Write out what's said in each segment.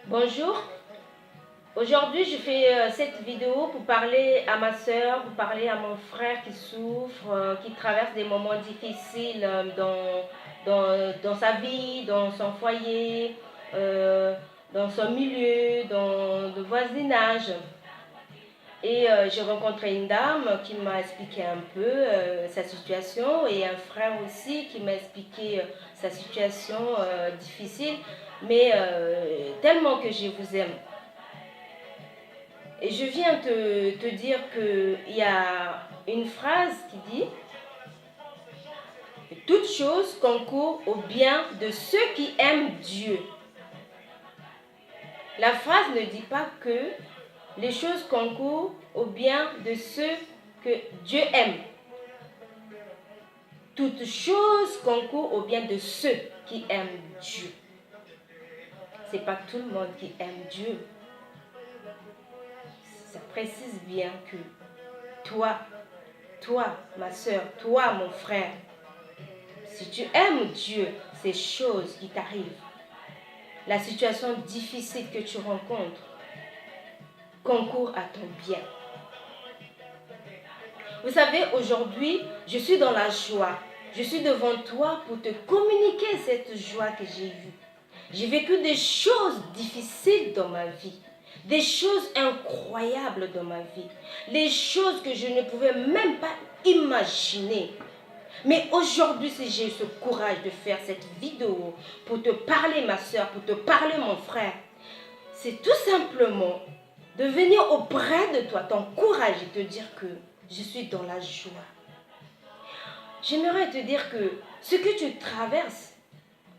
Bonjour, aujourd'hui je fais cette vidéo pour parler à ma soeur, pour parler à mon frère qui souffre, qui traverse des moments difficiles dans sa vie, dans son foyer, euh, dans son milieu, dans le voisinage. Et j'ai rencontré une dame qui m'a expliqué un peu sa situation et un frère aussi qui m'a expliqué sa situation difficile, mais tellement que je vous aime. Et je viens te dire qu'il y a une phrase qui dit « Toutes choses concourent au bien de ceux qui aiment Dieu ». La phrase ne dit pas que les choses concourent au bien de ceux que Dieu aime. Toutes choses concourent au bien de ceux qui aiment Dieu. Ce n'est pas tout le monde qui aime Dieu. Ça précise bien que toi, ma soeur, toi, mon frère, si tu aimes Dieu, ces choses qui t'arrivent, la situation difficile que tu rencontres, concourt à ton bien. Vous savez, aujourd'hui, je suis dans la joie. Je suis devant toi pour te communiquer cette joie que j'ai eue. J'ai vécu des choses difficiles dans ma vie, des choses incroyables dans ma vie, les choses que je ne pouvais même pas imaginer. Mais aujourd'hui, si j'ai ce courage de faire cette vidéo pour te parler, ma soeur, pour te parler, mon frère, c'est tout simplement de venir auprès de toi, t'encourager et te dire que je suis dans la joie. J'aimerais te dire que ce que tu traverses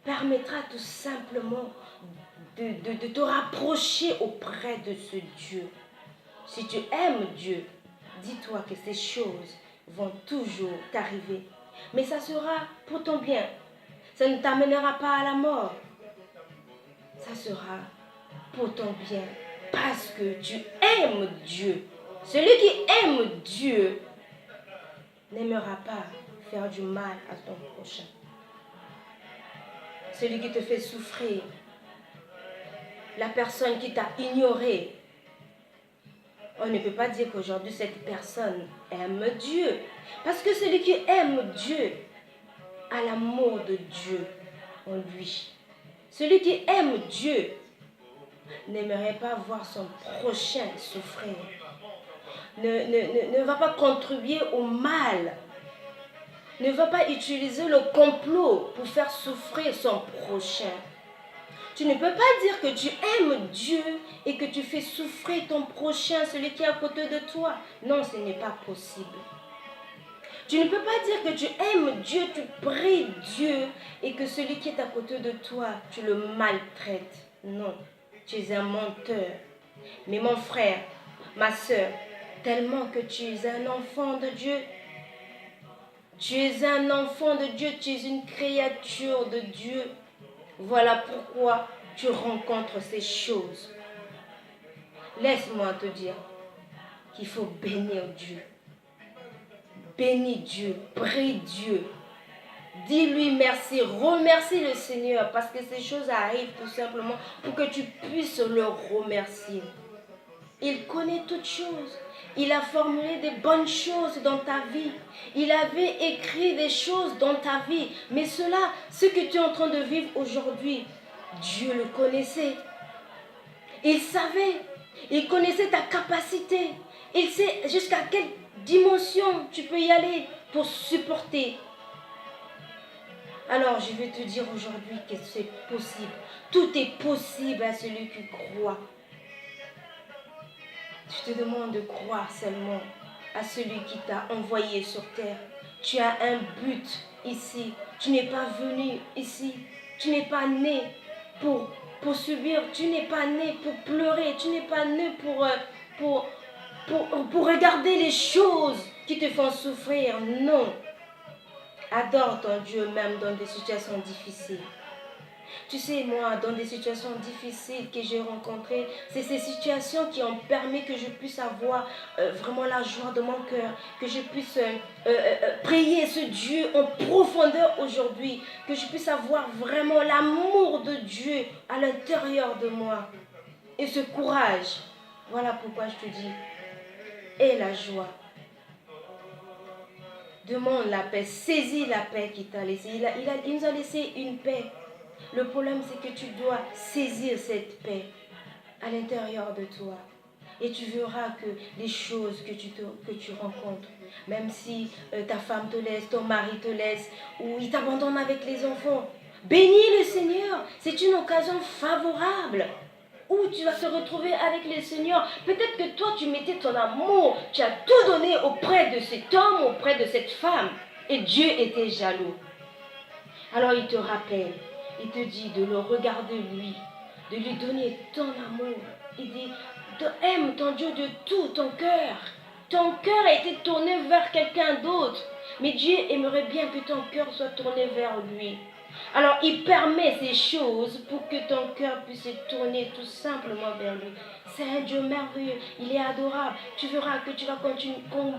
permettra tout simplement de te rapprocher auprès de ce Dieu. Si tu aimes Dieu, dis-toi que ces choses vont toujours t'arriver. Mais ça sera pour ton bien. Ça ne t'amènera pas à la mort. Ça sera pour ton bien. Parce que tu aimes Dieu. Celui qui aime Dieu n'aimera pas faire du mal à ton prochain. Celui qui te fait souffrir, la personne qui t'a ignoré. On ne peut pas dire qu'aujourd'hui cette personne aime Dieu. Parce que celui qui aime Dieu a l'amour de Dieu en lui. Celui qui aime Dieu n'aimerait pas voir son prochain souffrir. Ne va pas contribuer au mal. Ne va pas utiliser le complot pour faire souffrir son prochain. Tu ne peux pas dire que tu aimes Dieu et que tu fais souffrir ton prochain, celui qui est à côté de toi. Non, ce n'est pas possible. Tu ne peux pas dire que tu aimes Dieu, tu pries Dieu et que celui qui est à côté de toi, tu le maltraites. Non, tu es un menteur. Mais mon frère, ma soeur, tellement que tu es un enfant de Dieu, tu es un enfant de Dieu, tu es une créature de Dieu. Voilà pourquoi tu rencontres ces choses. Laisse-moi te dire qu'il faut bénir Dieu. Bénis Dieu, prie Dieu. Dis-lui merci, remercie le Seigneur parce que ces choses arrivent tout simplement pour que tu puisses le remercier. Il connaît toutes choses. Il a formulé des bonnes choses dans ta vie. Il avait écrit des choses dans ta vie. Mais cela, ce que tu es en train de vivre aujourd'hui, Dieu le connaissait. Il savait. Il connaissait ta capacité. Il sait jusqu'à quelle dimension tu peux y aller pour supporter. Alors, je vais te dire aujourd'hui que c'est possible. Tout est possible à celui qui croit. Je te demande de croire seulement à celui qui t'a envoyé sur terre. Tu as un but ici. Tu n'es pas venu ici. Tu n'es pas né pour subir. Tu n'es pas né pour pleurer. Tu n'es pas né pour regarder les choses qui te font souffrir. Non. Adore ton Dieu même dans des situations difficiles. Tu sais, moi, dans des situations difficiles que j'ai rencontrées, c'est ces situations qui ont permis que je puisse avoir vraiment la joie de mon cœur, que je puisse prier ce Dieu en profondeur aujourd'hui, que je puisse avoir vraiment l'amour de Dieu à l'intérieur de moi. et ce courage. Voilà pourquoi je te dis, aie la joie. Demande la paix, saisis la paix qu'il t'a laissée. Il nous a laissé une paix. Le problème, c'est que tu dois saisir cette paix à l'intérieur de toi. Et tu verras que les choses que tu rencontres, même si ta femme te laisse, ton mari te laisse, ou il t'abandonne avec les enfants, bénis le Seigneur. C'est une occasion favorable où tu vas te retrouver avec le Seigneur. Peut-être que toi, tu mettais ton amour, tu as tout donné auprès de cet homme, auprès de cette femme. Et Dieu était jaloux. Alors il te rappelle, il te dit de le regarder lui, de lui donner ton amour. Il dit, aime ton Dieu de tout ton cœur. Ton cœur a été tourné vers quelqu'un d'autre. Mais Dieu aimerait bien que ton cœur soit tourné vers lui. Alors il permet ces choses pour que ton cœur puisse se tourner tout simplement vers lui. C'est un Dieu merveilleux, il est adorable. Tu verras que tu vas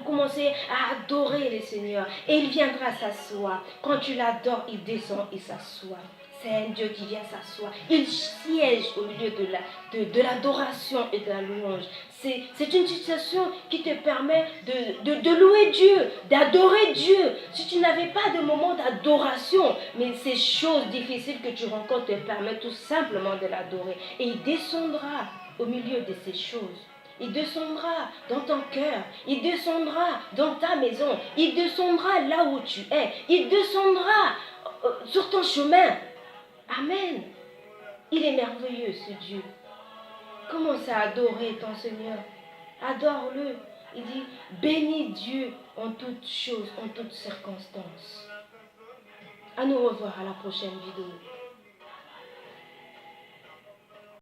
commencer à adorer le Seigneur. Et il viendra s'asseoir. Quand tu l'adores, il descend et s'assoit. C'est un Dieu qui vient s'asseoir. Il siège au milieu de l'adoration et de la louange. C'est une situation qui te permet de louer Dieu, d'adorer Dieu. Si tu n'avais pas de moment d'adoration, mais ces choses difficiles que tu rencontres te permettent tout simplement de l'adorer. Et il descendra au milieu de ces choses. Il descendra dans ton cœur. Il descendra dans ta maison. Il descendra là où tu es. Il descendra sur ton chemin. Amen. Il est merveilleux ce Dieu. Commence à adorer ton Seigneur. Adore-le. Il dit, bénis Dieu en toutes choses, en toutes circonstances. À nous revoir à la prochaine vidéo.